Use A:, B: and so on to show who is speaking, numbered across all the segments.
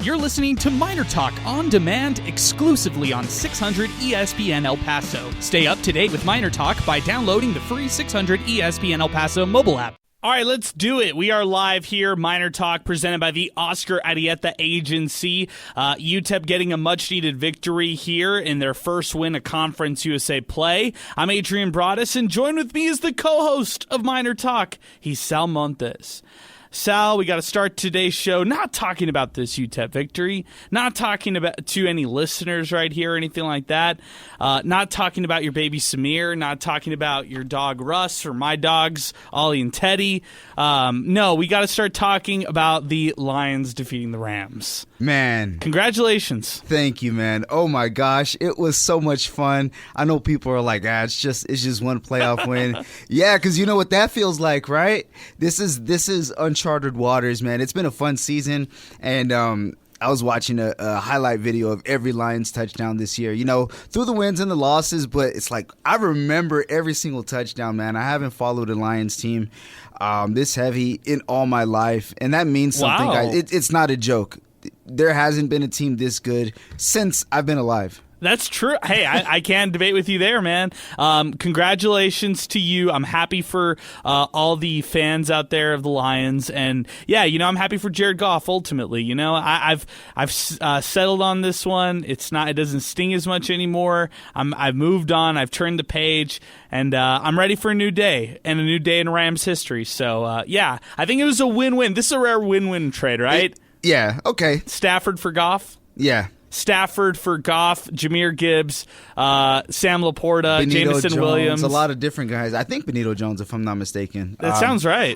A: You're listening to MinerTalk on demand exclusively on 600 ESPN El Paso. Stay up to date with MinerTalk by downloading the free 600 ESPN El Paso mobile app. All right, let's do it. We are live here, MinerTalk, presented by the Oscar Arieta Agency. UTEP getting a much-needed victory here in their first win of Conference USA play. I'm Adrian Broadus, and joined with me is the co-host of MinerTalk. He's Sal Montes. Sal, we got to start today's show not talking about this UTEP victory, not talking about to any listeners right here or anything like that, not talking about your baby Samir, not talking about your dog Russ or my dogs Ollie and Teddy. No, we got to start talking about the Lions defeating the Rams.
B: Man.
A: Congratulations.
B: Thank you, man. Oh my gosh, it was so much fun. I know people are like, it's just one playoff win. Yeah, because you know what that feels like, right? This is uncharted waters, man. It's been a fun season, and I was watching a highlight video of every Lions touchdown this year, through the wins and the losses, but it's like I remember every single touchdown, man. I haven't followed a Lions team this heavy in all my life, and that means something,
A: wow.
B: guys. It's not a joke. There hasn't been a team this good since I've been alive.
A: That's true. Hey, I can't debate with you there, man. Congratulations to you. I'm happy for all the fans out there of the Lions, and yeah, I'm happy for Jared Goff. Ultimately, I've settled on this one. It doesn't sting as much anymore. I've moved on. I've turned the page, and I'm ready for a new day and a new day in Rams history. So yeah, I think it was a win-win. This is a rare win-win trade, right?
B: Yeah. Okay.
A: Stafford for Goff.
B: Yeah.
A: Stafford for Goff, Jahmyr Gibbs, Sam Laporta, Jameson Williams.
B: A lot of different guys. I think Benito Jones, if I'm not mistaken.
A: That sounds right.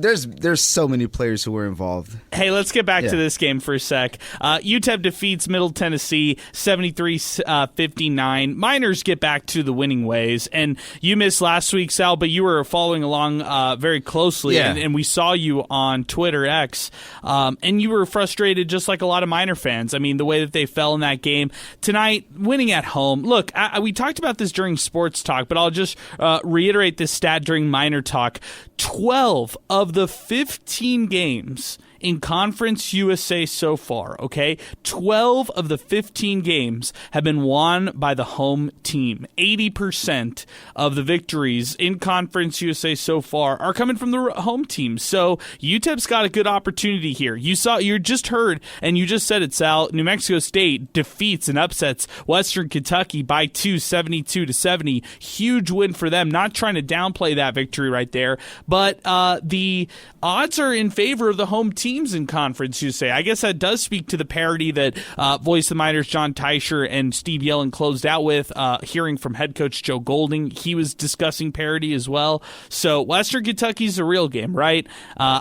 B: There's so many players who were involved.
A: Hey, let's get back to this game for a sec. UTEP defeats Middle Tennessee 73-59. Miners get back to the winning ways. And you missed last week, Sal, but you were following along very closely.
B: Yeah.
A: And we saw you on Twitter X. And you were frustrated just like a lot of Miner fans. I mean, the way that they fell in that game. Tonight, winning at home. Look, we talked about this during Sports Talk, but I'll just reiterate this stat during Miner Talk. 12 of the 15 games in Conference USA so far, okay? 12 of the 15 games have been won by the home team. 80% of the victories in Conference USA so far are coming from the home team. So UTEP's got a good opportunity here. You just heard, and you just said it, Sal, New Mexico State defeats and upsets Western Kentucky by 2, 72-70. Huge win for them. Not trying to downplay that victory right there, but the odds are in favor of the home teams in Conference USA. I guess that does speak to the parity that Voice of the Miners John Teicher and Steve Yellen closed out with, hearing from head coach Joe Golding. He was discussing parity as well. So Western Kentucky's a real game, right?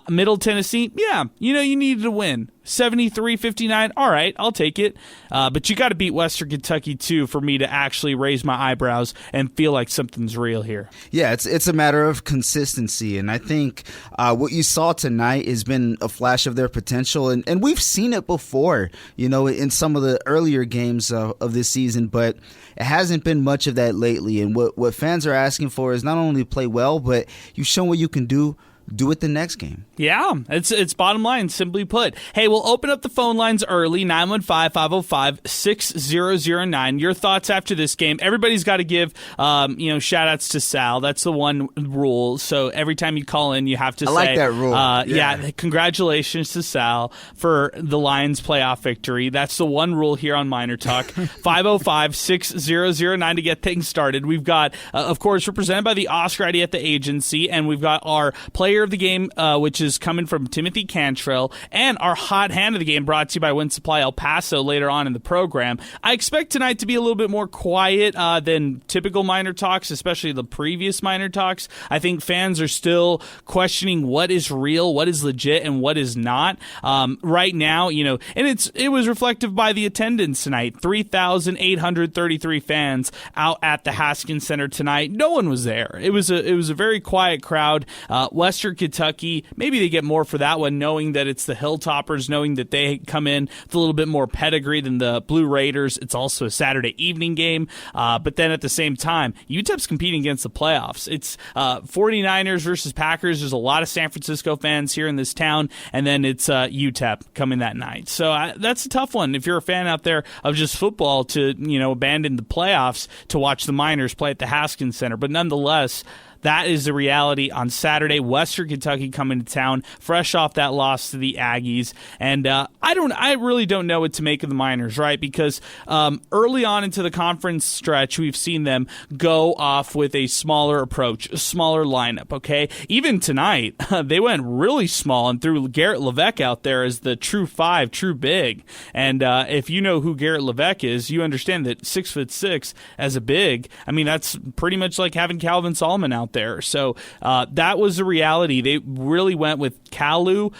A: Middle Tennessee, yeah, you needed to win. 73-59, all right, I'll take it. But you got to beat Western Kentucky, too, for me to actually raise my eyebrows and feel like something's real here.
B: Yeah, it's a matter of consistency, and I think what you saw tonight has been a flash of their potential, and we've seen it before, in some of the earlier games of this season, but it hasn't been much of that lately, and what fans are asking for is not only play well, but you show what you can do it the next game.
A: Yeah, it's bottom line, simply put. Hey, we'll open up the phone lines early, 915-505-6009. Your thoughts after this game. Everybody's got to give, shout-outs to Sal. That's the one rule. So every time you call in, you have to say.
B: I like that rule.
A: Yeah, congratulations to Sal for the Lions playoff victory. That's the one rule here on Miner Talk. 505-6009 to get things started. We've got, of course, represented by the Oscar Arieta Agency, and we've got our player of the game, which is coming from Timothy Cantrell, and our hot hand of the game brought to you by Wind Supply El Paso later on in the program. I expect tonight to be a little bit more quiet than typical Miner Talks, especially the previous Miner Talks. I think fans are still questioning what is real, what is legit, and what is not. Right now, and it was reflective by the attendance tonight. 3,833 fans out at the Haskins Center tonight. No one was there. It was a very quiet crowd. Western Western Kentucky, maybe they get more for that one, knowing that it's the Hilltoppers, knowing that they come in with a little bit more pedigree than the Blue Raiders. It's also a Saturday evening game. But then at the same time, UTEP's competing against the playoffs. It's 49ers versus Packers. There's a lot of San Francisco fans here in this town. And then it's UTEP coming that night. So that's a tough one if you're a fan out there of just football to, abandon the playoffs to watch the Miners play at the Haskins Center. But nonetheless, that is the reality on Saturday. Western Kentucky coming to town, fresh off that loss to the Aggies, and I really don't know what to make of the Miners, right? Because early on into the conference stretch, we've seen them go off with a smaller approach, a smaller lineup. Okay, even tonight they went really small and threw Garrett Levesque out there as the true five, true big. And if you know who Garrett Levesque is, you understand that 6'6" as a big. I mean, that's pretty much like having Calvin Solomon out there. So that was the reality. They really went with Kalu.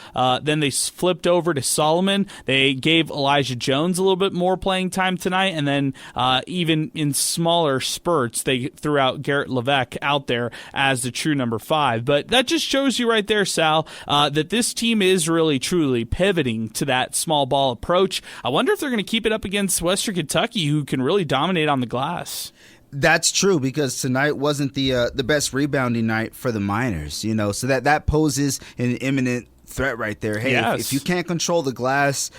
A: Then they flipped over to Solomon. They gave Elijah Jones a little bit more playing time tonight. And then even in smaller spurts, they threw out Garrett Levesque out there as the true number 5. But that just shows you right there, Sal, that this team is really, truly pivoting to that small ball approach. I wonder if they're going to keep it up against Western Kentucky, who can really dominate on the glass.
B: That's true, because tonight wasn't the best rebounding night for the Miners, so that poses an imminent threat right there. Hey,
A: yes.
B: if you can't control the glass,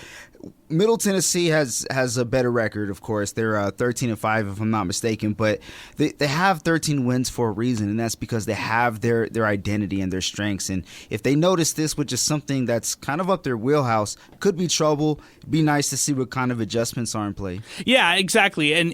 B: Middle Tennessee has a better record, of course. They're 13-5, if I'm not mistaken, but they have 13 wins for a reason, and that's because they have their identity and their strengths. And if they notice this, which is something that's kind of up their wheelhouse, could be trouble. Be nice to see what kind of adjustments are in play.
A: Yeah, exactly. And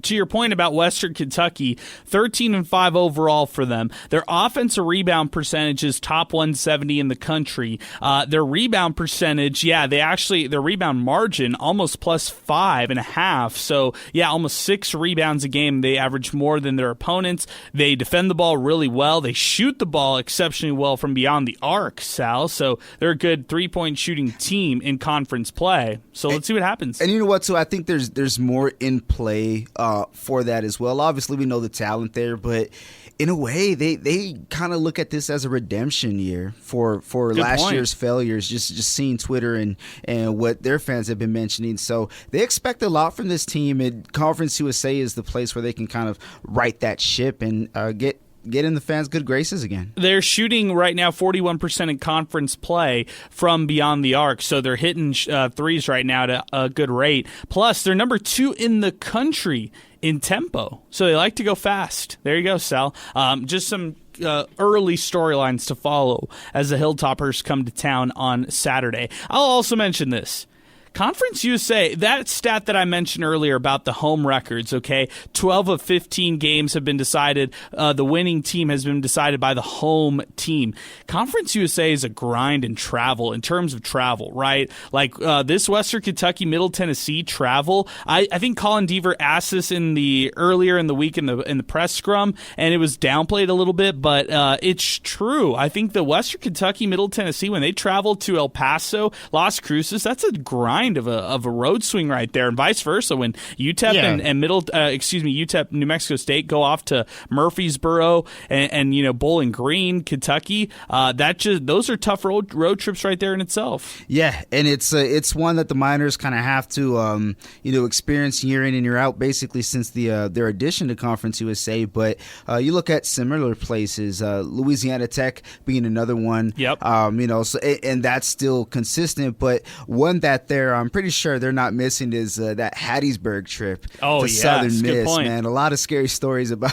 A: to your point about Western Kentucky, 13-5 overall for them. Their offensive rebound percentage is top 170 in the country. Their rebound percentage, their rebound margin almost plus 5.5. So almost 6 rebounds a game. They average more than their opponents. They defend the ball really well. They shoot the ball exceptionally well from beyond the arc, Sal. So they're a good 3-point shooting team in conference play. So let's see what happens.
B: And you know what? So I think there's more in play for that as well. Obviously, we know the talent there, but in a way, they kind of look at this as a redemption year for last year's failures. Just seeing Twitter and what their fans have been mentioning. So they expect a lot from this team, and Conference USA is the place where they can kind of right that ship and get in the fans' good graces again.
A: They're shooting right now 41% in conference play from beyond the arc, so they're hitting threes right now at a good rate. Plus, they're number 2 in the country in tempo, so they like to go fast. There you go, Sal. Just some early storylines to follow as the Hilltoppers come to town on Saturday. I'll also mention this. Conference USA, that stat that I mentioned earlier about the home records, okay, 12 of 15 games have been decided. The winning team has been decided by the home team. Conference USA is a grind in travel, in terms of travel, right? Like this Western Kentucky, Middle Tennessee travel. I think Colin Deaver asked this earlier in the week in the press scrum, and it was downplayed a little bit, but it's true. I think the Western Kentucky, Middle Tennessee, when they travel to El Paso, Las Cruces, that's a grind of a road swing right there, and vice versa. When UTEP and UTEP New Mexico State go off to Murfreesboro and Bowling Green, Kentucky, those are tough road trips right there in itself. Yeah,
B: and it's one that the Miners kind of have to experience year in and year out, basically since their addition to Conference USA. But you look at similar places, Louisiana Tech being another one.
A: Yep.
B: And that's still consistent, but one that I'm pretty sure they're not missing is that Hattiesburg trip to Southern Miss. Man, a lot of scary stories about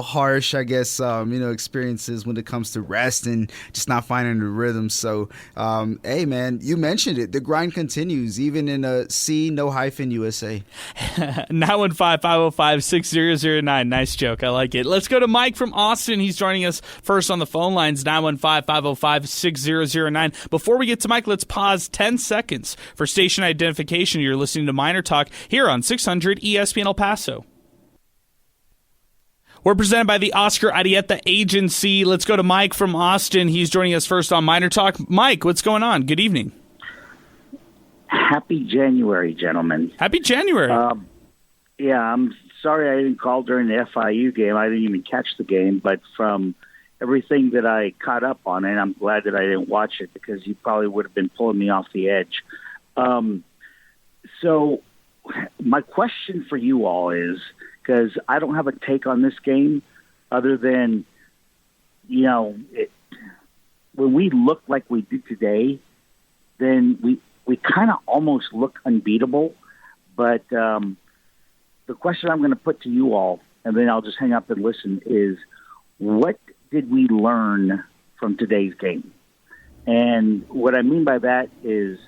B: harsh, I guess, experiences when it comes to rest and just not finding the rhythm. So, hey, man, you mentioned it. The grind continues, even in a C-no-USA.
A: 915-505-6009. Nice joke. I like it. Let's go to Mike from Austin. He's joining us first on the phone lines, 915-505-6009. Before we get to Mike, let's pause 10 seconds for station identification. You're listening to MinerTalk here on 600 ESPN El Paso. We're presented by the Oscar Arieta Agency. Let's go to Mike from Austin. He's joining us first on MinerTalk. Mike, what's going on? Good evening.
C: Happy January, gentlemen.
A: Happy January.
C: I'm sorry I didn't call during the FIU game. I didn't even catch the game, but from everything that I caught up on, and I'm glad that I didn't watch it because you probably would have been pulling me off the edge. So my question for you all is, because I don't have a take on this game other than, when we look like we did today, then we kind of almost look unbeatable. But the question I'm going to put to you all, and then I'll just hang up and listen, is what did we learn from today's game? And what I mean by that is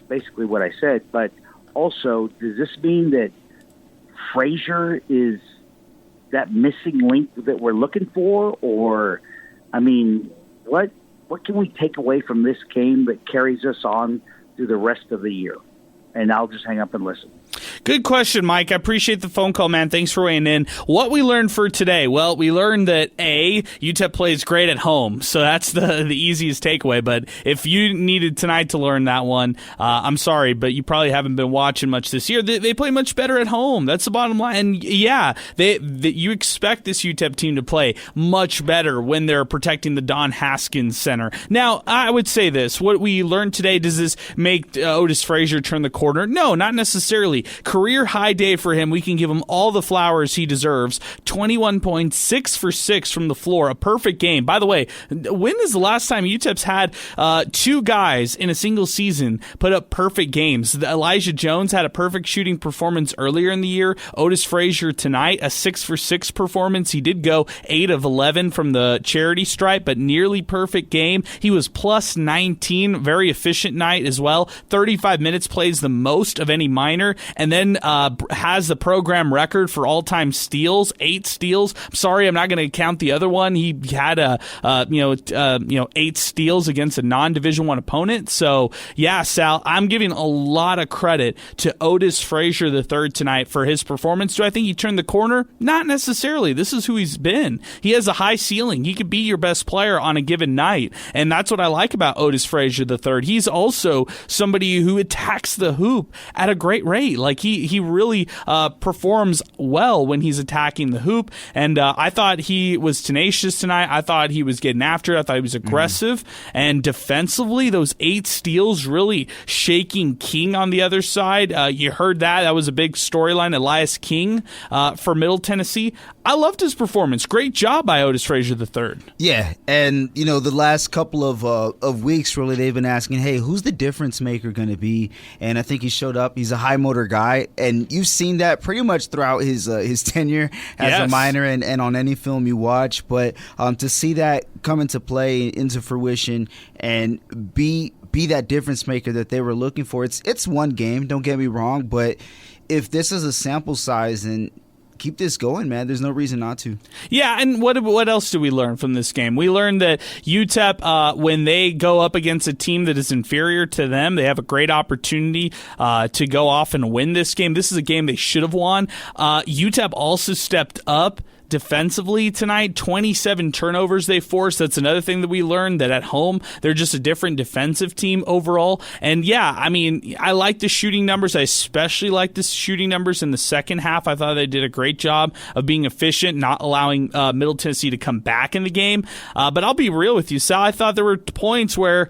C: basically what I said, but also, does this mean that Frazier is that missing link that we're looking for? Or, I mean, what can we take away from this game that carries us on through the rest of the year? And I'll just hang up and listen.
A: Good question, Mike. I appreciate the phone call, man. Thanks for weighing in. What we learned for today? Well, we learned that, A, UTEP plays great at home, so that's the easiest takeaway. But if you needed tonight to learn that one, I'm sorry, but you probably haven't been watching much this year. They play much better at home. That's the bottom line. And, yeah, you expect this UTEP team to play much better when they're protecting the Don Haskins Center. Now, I would say this. What we learned today, does this make Otis Frazier turn the corner? No, not necessarily. Career high day for him. We can give him all the flowers he deserves. 21 points, 6 for 6 from the floor. A perfect game. By the way, when is the last time UTEP's had two guys in a single season put up perfect games? Elijah Jones had a perfect shooting performance earlier in the year. Otis Frazier tonight, a 6 for 6 performance. He did go 8 of 11 from the charity stripe, but nearly perfect game. He was plus 19. Very efficient night as well. 35 minutes, plays the most of any Miner, and then has the program record for all-time steals, 8 steals. I'm sorry, I'm not going to count the other one. He had 8 steals against a non-Division I opponent. So yeah, Sal, I'm giving a lot of credit to Otis Frazier III tonight for his performance. Do I think he turned the corner? Not necessarily. This is who he's been. He has a high ceiling. He could be your best player on a given night, and that's what I like about Otis Frazier III. He's also somebody who attacks the hoop at a great rate. Like he really performs well when he's attacking the hoop, and I thought he was tenacious tonight. I thought he was getting after it. I thought he was aggressive, and defensively, those 8 steals really shaking King on the other side. You heard that. That was a big storyline. Elias King for Middle Tennessee. I loved his performance. Great job by Otis Frazier III.
B: Yeah, and the last couple of weeks, really, they've been asking, hey, who's the difference maker going to be? And I think he showed up. He's a high motor guy, and you've seen that pretty much throughout his tenure as a Miner and on any film you watch. But to see that come into play, into fruition, and be that difference maker that they were looking for, it's one game, don't get me wrong, but if this is a sample size, then keep this going, man. There's no reason not to. Yeah,
A: and what else do we learn from this game? We learned that UTEP, when they go up against a team that is inferior to them, they have a great opportunity to go off and win this game. This is a game they should have won. UTEP also stepped up defensively tonight. 27 turnovers they forced. That's another thing that we learned, that at home they're just a different defensive team overall. And yeah, I mean, I like the shooting numbers. I especially like the shooting numbers in the second half. I thought they did a great job of being efficient, not allowing Middle Tennessee to come back in the game. But I'll be real with you, Sal. I thought there were points where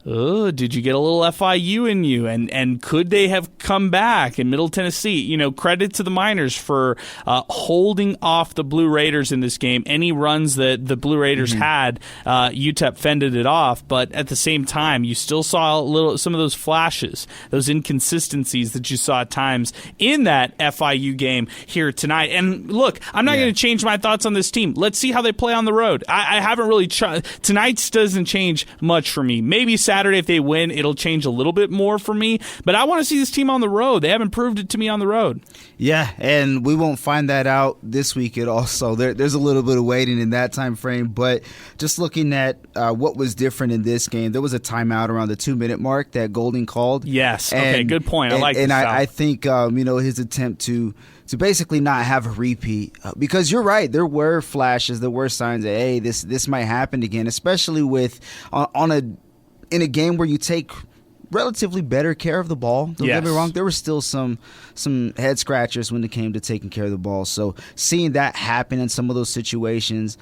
A: did you get a little FIU in you? And could they have come back in Middle Tennessee? Credit to the Miners for holding off the Blue Raiders in this game. Any runs that the Blue Raiders had, UTEP fended it off. But at the same time, you still saw some of those flashes, those inconsistencies that you saw at times in that FIU game here tonight. And look, I'm not going to change my thoughts on this team. Let's see how they play on the road. I haven't really tonight's doesn't change much for me. Maybe Saturday, if they win, it'll change a little bit more for me. But I want to see this team on the road. They haven't proved it to me on the road.
B: Yeah, and we won't find that out this week at all. So there's a little bit of waiting in that time frame. But just looking at what was different in this game, there was a timeout around the 2-minute mark that Golden called.
A: Yes. Okay, good point. I like that.
B: And I think his attempt to basically not have a repeat, because you're right, there were flashes, there were signs that, hey, this might happen again, especially with in a game where you take relatively better care of the ball. Don't get me wrong, there were still some head scratchers when it came to taking care of the ball. So seeing that happen in some of those situations,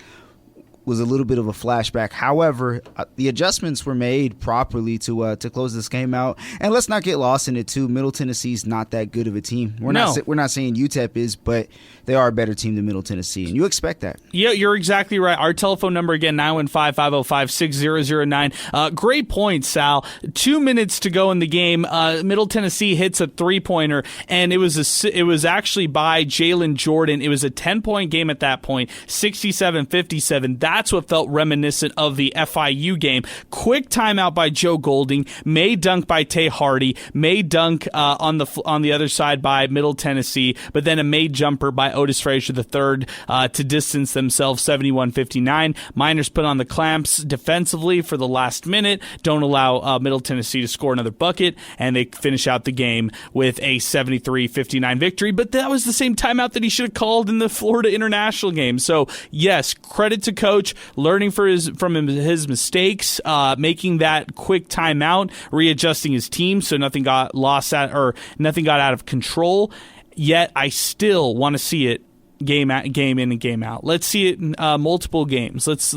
B: was a little bit of a flashback. However, the adjustments were made properly to close this game out. And let's not get lost in it too. Middle Tennessee's not that good of a team. We're not saying UTEP is, but they are a better team than Middle Tennessee, and you expect that.
A: Yeah, you're exactly right. Our telephone number again, 915-505-6009. Great point, Sal. 2 minutes to go in the game. Middle Tennessee hits a 3-pointer, and it was actually by Jalen Jordan. It was a 10-point game at that point, 67-57. That's what felt reminiscent of the FIU game. Quick timeout by Joe Golding. May dunk by Tay Hardy. May dunk on the other side by Middle Tennessee, but then a made jumper by Otis Frazier III to distance themselves 71-59. Miners put on the clamps defensively for the last minute, don't allow Middle Tennessee to score another bucket, and they finish out the game with a 73-59 victory. But that was the same timeout that he should have called in the Florida International game. So yes, credit to coach, learning from his mistakes, making that quick timeout, readjusting his team so nothing got out of control. Yet I still want to see it game in and game out. Let's see it in multiple games. Let's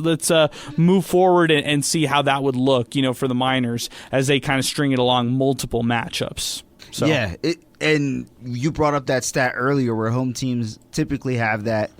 A: move forward and see how that would look, for the Miners as they kind of string it along multiple matchups. So. Yeah,
B: and you brought up that stat earlier where home teams typically have that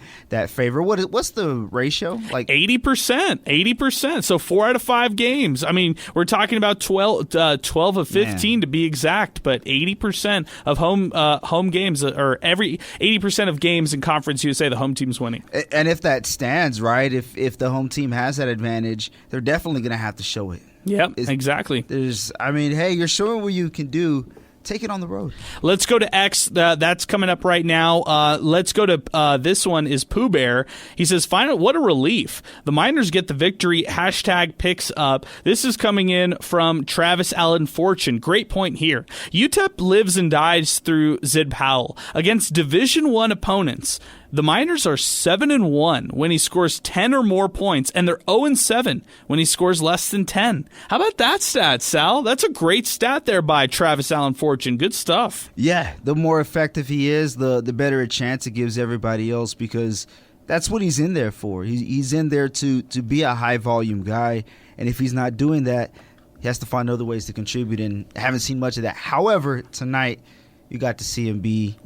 B: favor. What's the ratio? Like
A: 80%. So 4 out of 5 games. I mean, we're talking about 12 of 15 to be exact, but 80% of home games, or every 80% of games in Conference USA, the home team's winning.
B: And if that stands, right, if the home team has that advantage, they're definitely going to have to show it.
A: Yep, exactly.
B: Hey, you're showing what you can do. Take it on the road.
A: Let's go to X. That's coming up right now. Let's go to this one is Pooh Bear. He says, what a relief. The Miners get the victory. # picks up. This is coming in from Travis Allen Fortune. Great point here. UTEP lives and dies through Zid Powell. Against Division I opponents, the Miners are 7-1 when he scores 10 or more points, and they're 0-7 when he scores less than 10. How about that stat, Sal? That's a great stat there by Travis Allen Fortune. Good stuff.
B: Yeah, the more effective he is, the better a chance it gives everybody else, because that's what he's in there for. He's in there to be a high-volume guy, and if he's not doing that, he has to find other ways to contribute, and I haven't seen much of that. However, tonight, you got to see him be,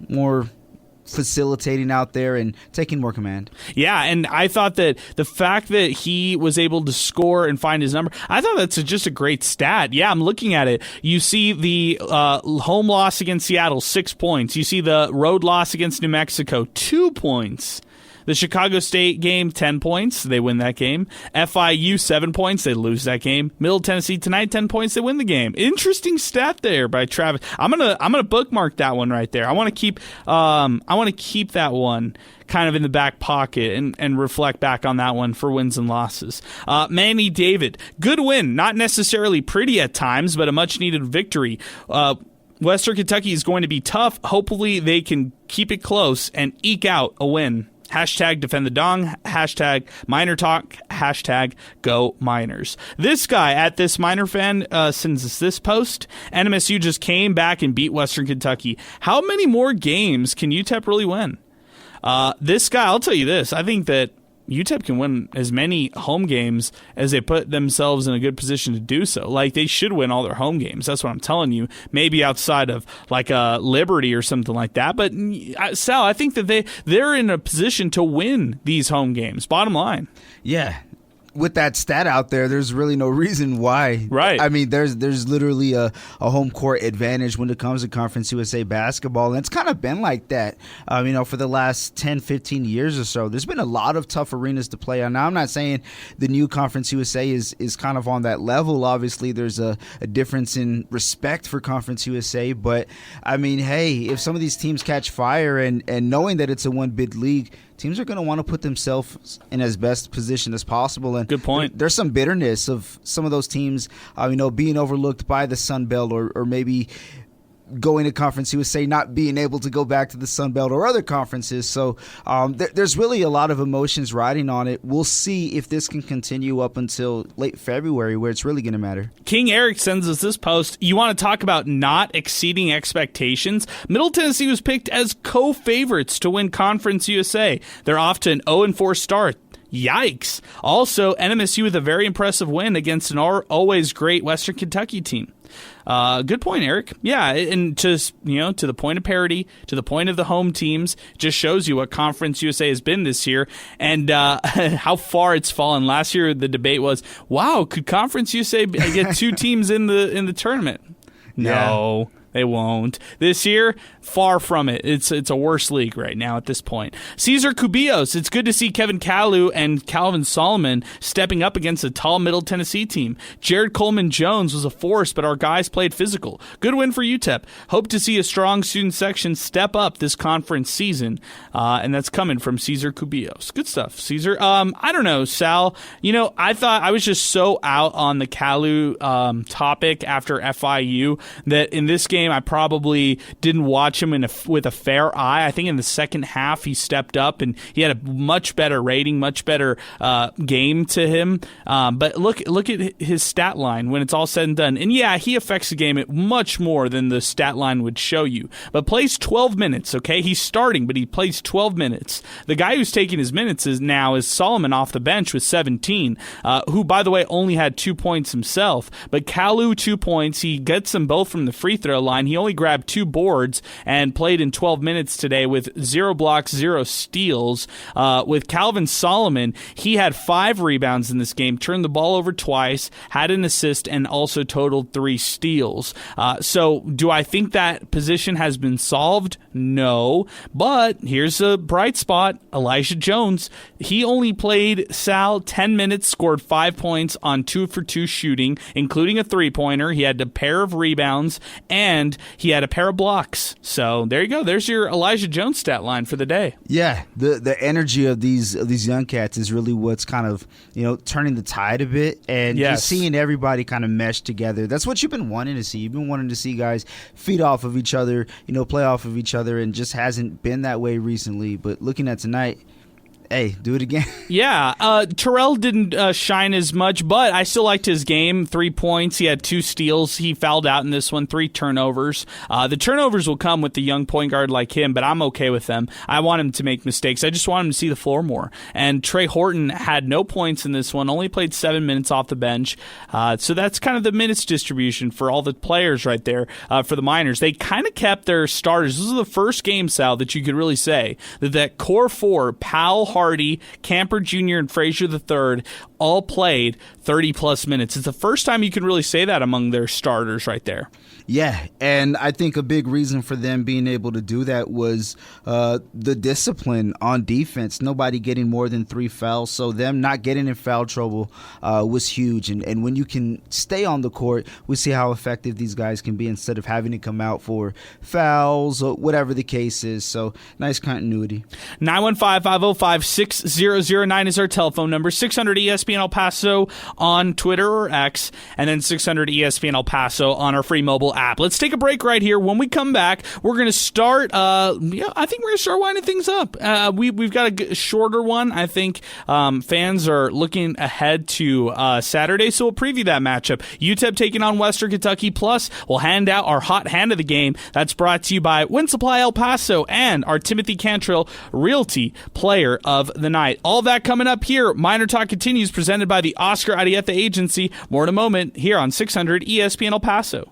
B: more facilitating out there and taking more command.
A: Yeah, and I thought that the fact that he was able to score and find his number, I thought that's just a great stat. Yeah, I'm looking at it. You see the home loss against Seattle, 6 points. You see the road loss against New Mexico, 2 points. The Chicago State game, 10 points. They win that game. FIU, 7 points. They lose that game. Middle Tennessee tonight, 10 points. They win the game. Interesting stat there by Travis. I'm gonna bookmark that one right there. I want to keep that one kind of in the back pocket and reflect back on that one for wins and losses. Manny David, good win. Not necessarily pretty at times, but a much needed victory. Western Kentucky is going to be tough. Hopefully they can keep it close and eke out a win. # defend the dong, # MinerTalk, # go Miners. This guy at this Miner fan sends us this post. NMSU just came back and beat Western Kentucky. How many more games can UTEP really win? This guy, I'll tell you this. I think that UTEP can win as many home games as they put themselves in a good position to do so. Like, they should win all their home games. That's what I'm telling you. Maybe outside of like a Liberty or something like that. But Sal, I think that they're in a position to win these home games. Bottom line.
B: Yeah. With that stat out there, there's really no reason why.
A: Right.
B: I mean, there's literally a home court advantage when it comes to Conference USA basketball, and it's kind of been like that, for the last 10, 15 years or so. There's been a lot of tough arenas to play on. Now, I'm not saying the new Conference USA is kind of on that level. Obviously, there's a difference in respect for Conference USA, but, hey, if some of these teams catch fire and knowing that it's a one-bid league, teams are going to want to put themselves in as best position as possible. And
A: good point.
B: There's some bitterness of some of those teams, being overlooked by the Sun Belt or maybe going to Conference USA, not being able to go back to the Sun Belt or other conferences. So there's really a lot of emotions riding on it. We'll see if this can continue up until late February, where it's really going to matter.
A: King Eric sends us this post. You want to talk about not exceeding expectations? Middle Tennessee was picked as co-favorites to win Conference USA. They're off to an 0-4 start. Yikes. Also, NMSU with a very impressive win against an always great Western Kentucky team. Good point, Eric. Yeah, and just, to the point of parity, to the point of the home teams, just shows you what Conference USA has been this year and how far it's fallen. Last year, the debate was, wow, could Conference USA get 2 teams in the tournament? No. Yeah. They won't. This year, far from it. It's a worse league right now at this point. Cesar Cubillos, it's good to see Kevin Kalu and Calvin Solomon stepping up against a tall Middle Tennessee team. Jared Coleman-Jones was a force, but our guys played physical. Good win for UTEP. Hope to see a strong student section step up this conference season, and that's coming from Cesar Cubillos. Good stuff, Cesar. I don't know, Sal. I thought I was just so out on the Kalu topic after FIU that in this game, I probably didn't watch him with a fair eye. I think in the second half he stepped up and he had a much better rating, much better game to him. But look at his stat line when it's all said and done. And yeah, he affects the game much more than the stat line would show you. But plays 12 minutes, okay? He's starting, but he plays 12 minutes. The guy who's taking his minutes is Solomon off the bench with 17, who, by the way, only had 2 points himself. But Kalu, 2 points. He gets them both from the free throw line. He only grabbed 2 boards and played in 12 minutes today with 0 blocks, 0 steals. With Calvin Solomon, he had 5 rebounds in this game, turned the ball over twice, had an assist, and also totaled 3 steals. So do I think that position has been solved? No. But here's a bright spot. Elijah Jones, he only played, 10 minutes, scored 5 points on 2 for 2 shooting, including a 3-pointer. He had a pair of rebounds, and he had a pair of blocks. So there you go. There's your Elijah Jones stat line for the day.
B: Yeah, the energy of these young cats is really what's kind of turning the tide a bit, and just seeing everybody kind of mesh together. That's what you've been wanting to see. You've been wanting to see guys feed off of each other, play off of each other, and just hasn't been that way recently. But looking at tonight, hey, do it again.
A: Yeah, Terrell didn't shine as much, but I still liked his game. 3 points. He had 2 steals. He fouled out in this one. 3 turnovers. The turnovers will come with the young point guard like him, but I'm okay with them. I want him to make mistakes. I just want him to see the floor more. And Trey Horton had no points in this one, only played 7 minutes off the bench. So that's kind of the minutes distribution for all the players right there for the Miners. They kind of kept their starters. This is the first game, Sal, that you could really say that core 4, Powell, Hardy, Camper Jr., and Frazier III all played 30-plus minutes. It's the first time you can really say that among their starters right there.
B: Yeah, and I think a big reason for them being able to do that was the discipline on defense. Nobody getting more than 3 fouls, so them not getting in foul trouble was huge. And when you can stay on the court, we see how effective these guys can be instead of having to come out for fouls or whatever the case is. So nice continuity.
A: 915-505-6009 is our telephone number. 600 ESPN El Paso on Twitter or X, and then 600 ESPN El Paso on our free mobile app. Let's take a break right here. When we come back, we're going to start. I think we're going to start winding things up. We've got a shorter one. I think fans are looking ahead to Saturday, so we'll preview that matchup. UTEP taking on Western Kentucky. Plus, we'll hand out our hot hand of the game. That's brought to you by Wind Supply El Paso and our Timothy Cantrill Realty Player of the Night. All that coming up here. MinerTalk continues, presented by the Oscar Arieta Agency. More in a moment here on 600 ESPN El Paso.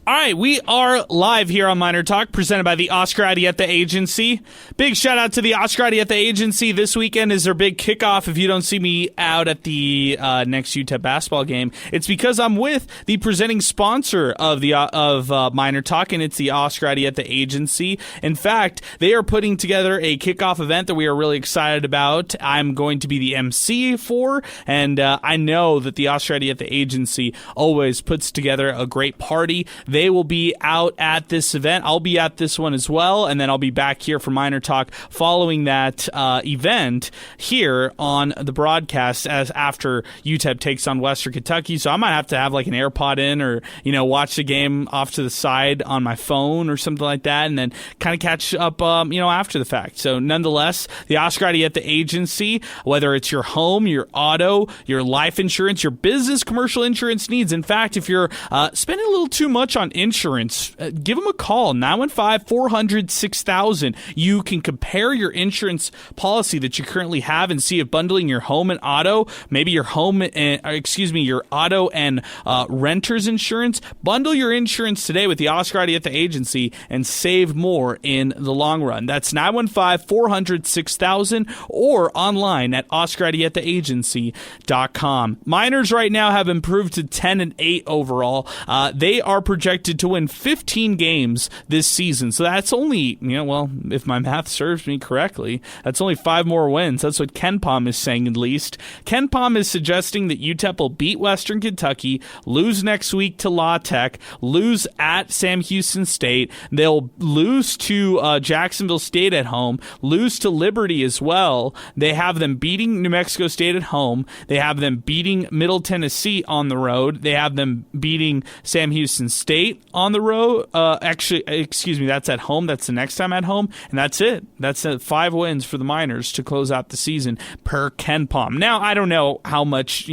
A: All right, we are live here on MinerTalk, presented by the Oscar Arieta Agency. Big shout out to the Oscar Arieta Agency. This weekend is their big kickoff. If you don't see me out at the next UTEP basketball game, it's because I'm with the presenting sponsor of MinerTalk, and it's the Oscar Arieta Agency. In fact, they are putting together a kickoff event that we are really excited about. I'm going to be the MC for, and I know that the Oscar Arieta Agency always puts together a great party. They will be out at this event. I'll be at this one as well, and then I'll be back here for MinerTalk following that event here on the broadcast as after UTEP takes on Western Kentucky. So I might have to have like an AirPod in or, watch the game off to the side on my phone or something like that, and then kind of catch up, after the fact. So nonetheless, the Oscar Arieta Agency, whether it's your home, your auto, your life insurance, your business, commercial insurance needs. In fact, if you're spending a little too much on want insurance, give them a call, 915-400-6000. You can compare your insurance policy that you currently have and see if bundling your home and auto, maybe your your auto and renter's insurance. Bundle your insurance today with the Oscar Arieta Agency and save more in the long run. That's 915-400-6000 or online at OscarArietaAgency.com. Miners right now have improved to 10-8 overall. They are projected to win 15 games this season. So that's only, if my math serves me correctly, that's only 5 more wins. That's what Ken Palm is saying, at least. Ken Palm is suggesting that UTEP will beat Western Kentucky, lose next week to La Tech, lose at Sam Houston State. They'll lose to Jacksonville State at home, lose to Liberty as well. They have them beating New Mexico State at home. They have them beating Middle Tennessee on the road. They have them beating Sam Houston State on the road. That's at home. That's the next time at home. And that's it. That's 5 wins for the Miners to close out the season per Ken Palm. Now, I don't know how much,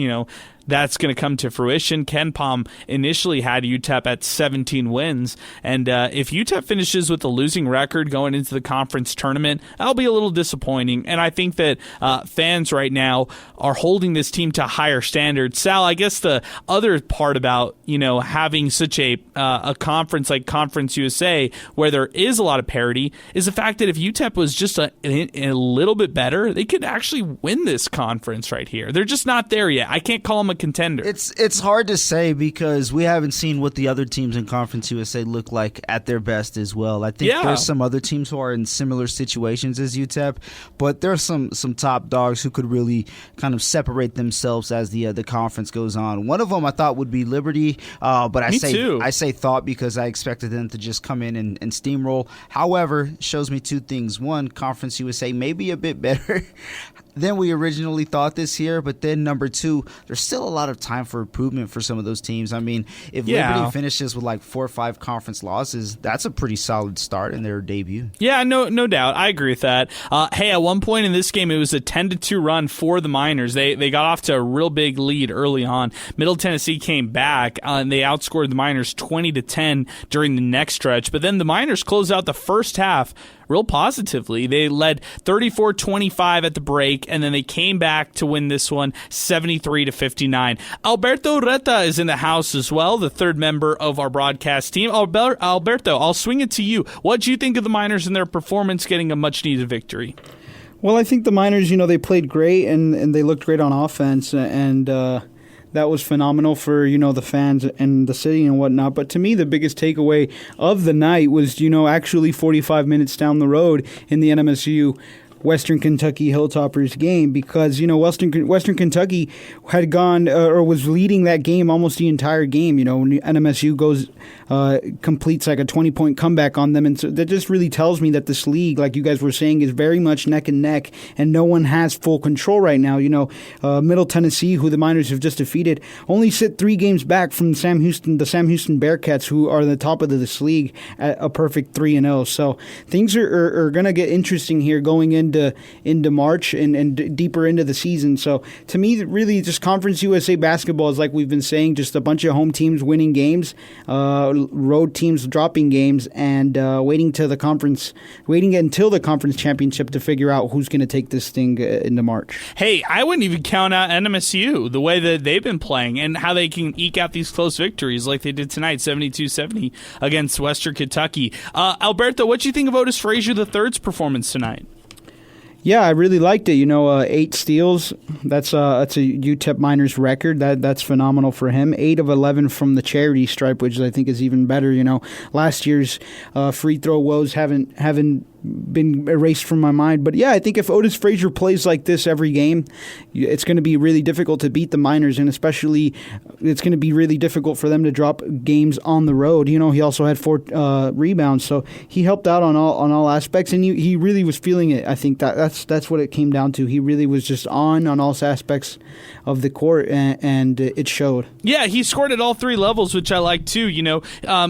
A: that's going to come to fruition. Ken Palm initially had UTEP at 17 wins, and if UTEP finishes with a losing record going into the conference tournament, that'll be a little disappointing, and I think that fans right now are holding this team to higher standards. Sal, I guess the other part about having such a conference like Conference USA where there is a lot of parity is the fact that if UTEP was just a little bit better, they could actually win this conference right here. They're just not there yet. I can't call them a contender.
B: It's hard to say because we haven't seen what the other teams in Conference USA look like at their best as well. I think there's some other teams who are in similar situations as UTEP, but there's some top dogs who could really kind of separate themselves as the conference goes on. One of them I thought would be Liberty, but I say thought because I expected them to just come in and steamroll. However, shows me 2 things. One, Conference USA may be a bit better than we originally thought this year, but then number 2, there's still a lot of time for improvement for some of those teams. I mean, if Liberty finishes with like 4 or 5 conference losses, that's a pretty solid start in their debut.
A: Yeah, no doubt. I agree with that. Hey, at one point in this game, it was a 10-2 run for the Miners. They got off to a real big lead early on. Middle Tennessee came back, and they outscored the Miners 20-10 during the next stretch. But then the Miners closed out the first half real positively. They led 34-25 at the break, and then they came back to win this one 73-59. Alberto Ureta is in the house as well, the third member of our broadcast team. Alberto, I'll swing it to you. What do you think of the Miners and their performance getting a much-needed victory?
D: Well, I think the Miners, they played great, and they looked great on offense, and that was phenomenal for, the fans and the city and whatnot. But to me, the biggest takeaway of the night was, actually 45 minutes down the road in the NMSU Western Kentucky Hilltoppers game, because Western Kentucky had gone or was leading that game almost the entire game. NMSU goes completes like a 20-point comeback on them, and so that just really tells me that this league, like you guys were saying, is very much neck and neck, and no one has full control right now. Middle Tennessee, who the Miners have just defeated, only sit 3 games back from the Sam Houston Bearcats, who are the top of this league at a perfect 3-0. So things are going to get interesting here going into March and deeper into the season. So to me, really, just Conference USA basketball is, like we've been saying, just a bunch of home teams winning games, road teams dropping games, and waiting until the conference championship to figure out who's going to take this thing into March.
A: Hey, I wouldn't even count out NMSU, the way that they've been playing and how they can eke out these close victories like they did tonight, 72-70 against Western Kentucky. Alberto, what do you think of Otis Frazier III's performance tonight?
D: Yeah, I really liked it. 8 steals. That's a UTEP Miners record. That's phenomenal for him. 8 of 11 from the charity stripe, which I think is even better. Last year's free throw woes haven't been erased from my mind. But yeah, I think if Otis Frazier plays like this every game, it's going to be really difficult to beat the Miners, and especially it's going to be really difficult for them to drop games on the road. He also had 4 rebounds, so he helped out on all aspects, and he really was feeling it. I think that's what it came down to. He really was just on all aspects of the court, and it showed.
A: Yeah, he scored at all 3 levels, which I like too.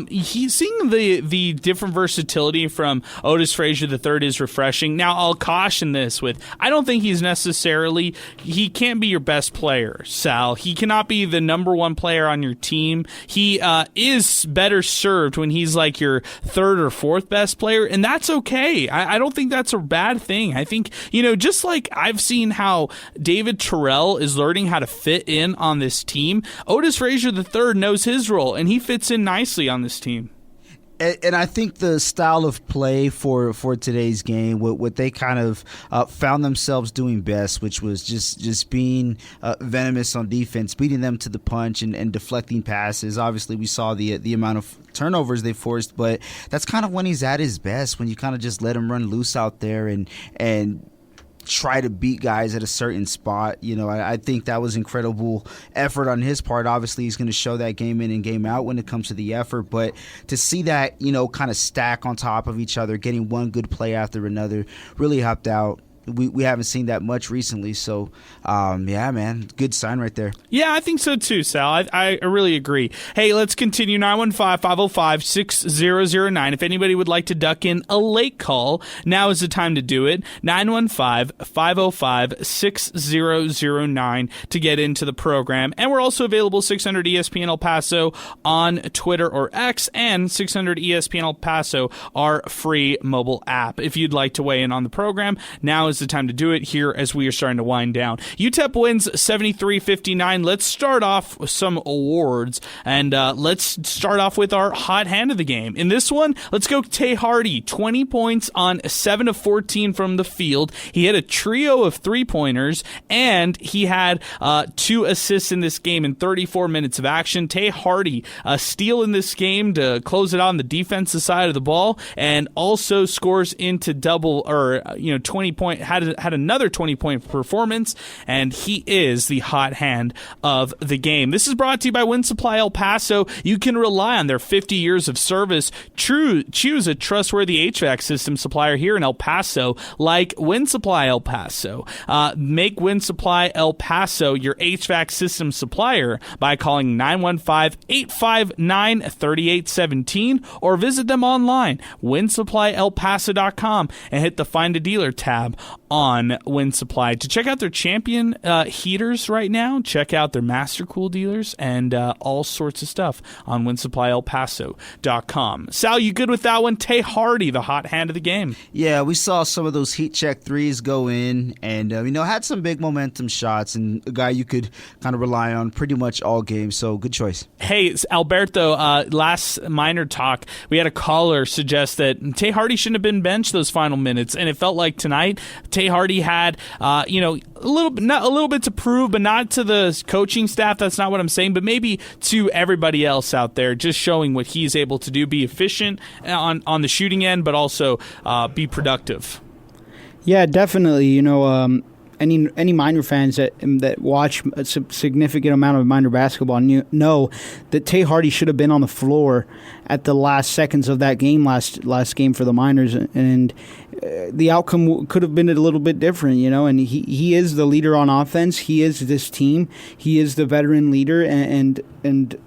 A: He's seeing the different versatility from Otis Frazier Frazier III is refreshing. Now, I'll caution this with, I don't think he can't be your best player, Sal. He cannot be the number one player on your team. He is better served when he's like your third or fourth best player, and that's okay. I don't think that's a bad thing. I think, just like I've seen how David Terrell is learning how to fit in on this team, Otis Frazier III knows his role, and he fits in nicely on this team.
B: And I think the style of play for today's game, what they kind of found themselves doing best, which was just being venomous on defense, beating them to the punch and deflecting passes. Obviously, we saw the amount of turnovers they forced, but that's kind of when he's at his best, when you kind of just let him run loose out there and try to beat guys at a certain spot. I think that was incredible effort on his part. Obviously, he's going to show that game in and game out when it comes to the effort, but to see that, kind of stack on top of each other, getting one good play after another, really helped out. We haven't seen that much recently, so yeah, man, good sign right there.
A: Yeah, I think so too, Sal. I really agree. Hey, let's continue. 915-505-6009. If anybody would like to duck in a late call, now is the time to do it. 915-505-6009 to get into the program. And we're also available 600 ESPN El Paso on Twitter or X, and 600 ESPN El Paso, our free mobile app. If you'd like to weigh in on the program, now is the time to do it here as we are starting to wind down. UTEP wins 73-59. Let's start off with some awards, and let's start off with our hot hand of the game. In this one, let's go Tay Hardy, 20 points on 7 of 14 from the field. He had a trio of three-pointers, and he had 2 assists in this game in 34 minutes of action. Tay Hardy, a steal in this game to close it on the defensive side of the ball, and also scores into 20-point, had another 20-point performance, and he is the hot hand of the game. This is brought to you by Win Supply El Paso. You can rely on their 50 years of service. Choose a trustworthy HVAC system supplier here in El Paso, like Win Supply El Paso. Make Win Supply El Paso your HVAC system supplier by calling 915-859-3817 or visit them online, winsupplyelpaso.com, and hit the Find a Dealer tab on Win Supply to check out their champion heaters right now. Check out their Master Cool dealers and all sorts of stuff on winsupplyelpaso.com. Sal, you good with that one? Tay Hardy, the hot hand of the game.
B: Yeah, we saw some of those heat check threes go in, and had some big momentum shots, and a guy you could kind of rely on pretty much all game. So good choice.
A: Hey, Alberto, last MinerTalk, we had a caller suggest that Tay Hardy shouldn't have been benched those final minutes, and it felt like tonight Tay Hardy had, a little bit to prove, but not to the coaching staff. That's not what I'm saying, but maybe to everybody else out there, just showing what he's able to do, be efficient on the shooting end, but also be productive.
D: Yeah, definitely. Any Miner fans that watch a significant amount of Miner basketball know that Tay Hardy should have been on the floor at the last seconds of that game, last game for the Miners, and the outcome could have been a little bit different, and he is the leader on offense. He is this team. He is the veteran leader, and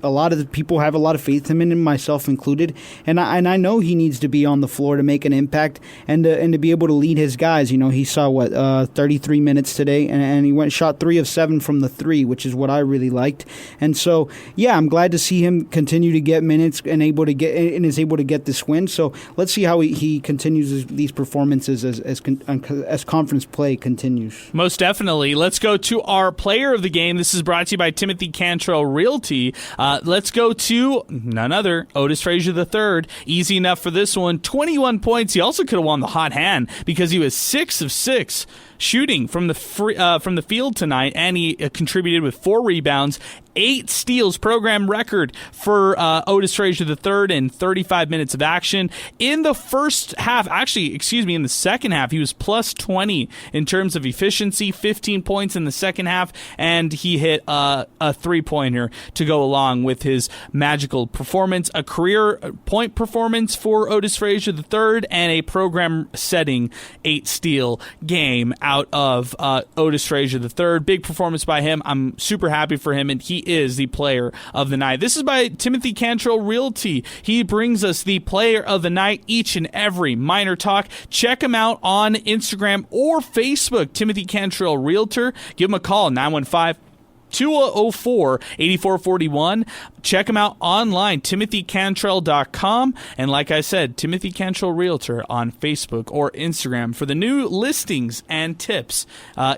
D: a lot of the people have a lot of faith in him, myself included, and I know he needs to be on the floor to make an impact and to be able to lead his guys. He saw 33 minutes today, and he shot 3 of 7 from the 3, which is what I really liked. And so, yeah, I'm glad to see him continue to get minutes and is able to get this win. So let's see how he continues these performances as conference play continues.
A: Most definitely. Let's go to our player of the game. This is brought to you by Timothy Cantrell Realty. Let's go to none other, Otis Frazier III. Easy enough for this one. 21 points. He also could have won the hot hand because he was 6 of 6 shooting from the field tonight, and he contributed with 4 rebounds, 8 steals, program record for Otis Frazier III in 35 minutes of action. In the first half, in the second half, he was plus 20 in terms of efficiency, 15 points in the second half, and he hit a three-pointer to go along with his magical performance, a career point performance for Otis Frazier III, and a program-setting 8-steal game out of Otis Frazier III. Big performance by him. I'm super happy for him, and he is the player of the night. This is by Timothy Cantrell Realty. He brings us the player of the night each and every Miner Talk. Check him out on Instagram or Facebook, Timothy Cantrell Realtor. Give him a call, 915-204-8441. Check him out online, timothycantrell.com. And like I said, Timothy Cantrell Realtor on Facebook or Instagram for the new listings and tips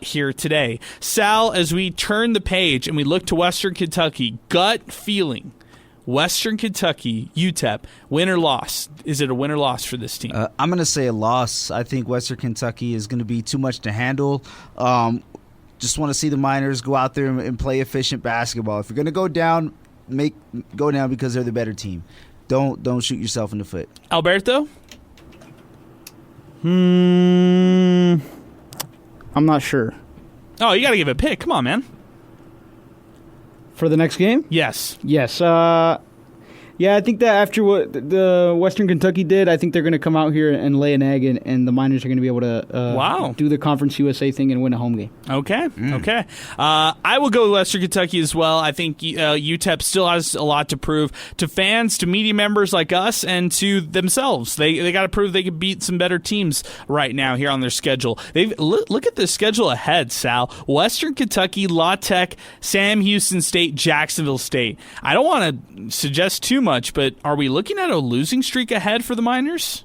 A: here today. Sal, as we turn the page and we look to Western Kentucky, gut feeling, Western Kentucky, UTEP, win or loss? Is it a win or loss for this team?
B: I'm going to say a loss. I think Western Kentucky is going to be too much to handle. Just want to see the Miners go out there and play efficient basketball. If you're going to go down, go down because they're the better team. Don't shoot yourself in the foot.
A: Alberto?
D: I'm not sure.
A: Oh, you got to give it a pick. Come on, man.
D: For the next game?
A: Yes.
D: Yes. Yeah, I think that after what the Western Kentucky did, I think they're going to come out here and lay an egg, and the Miners are going to be able to do the Conference USA thing and win a home game.
A: Okay, okay. I will go with Western Kentucky as well. I think UTEP still has a lot to prove to fans, to media members like us, and to themselves. They got to prove they can beat some better teams right now here on their schedule. Look at the schedule ahead, Sal. Western Kentucky, La Tech, Sam Houston State, Jacksonville State. I don't want to suggest too much, but are we looking at a losing streak ahead for the Miners?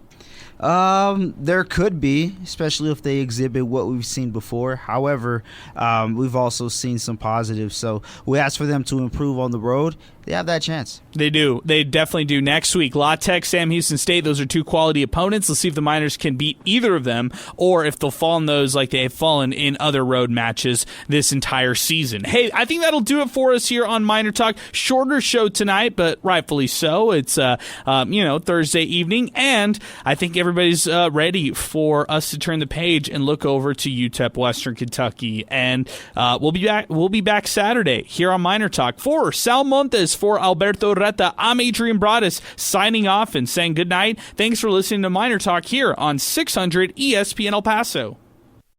B: There could be, especially if they exhibit what we've seen before. However, we've also seen some positives. So we ask for them to improve on the road. They have that chance.
A: They do. They definitely do. Next week, La Tech, Sam Houston State, those are two quality opponents. Let's see if the Miners can beat either of them or if they'll fall in those like they have fallen in other road matches this entire season. Hey, I think that'll do it for us here on Miner Talk. Shorter show tonight, but rightfully so. It's Thursday evening, and I think everybody's ready for us to turn the page and look over to UTEP Western Kentucky. And we'll be back Saturday here on Miner Talk. For Sal Montes, for Alberto Reta, I'm Adrian Broadus signing off and saying good night. Thanks for listening to Miner Talk here on 600 ESPN El Paso.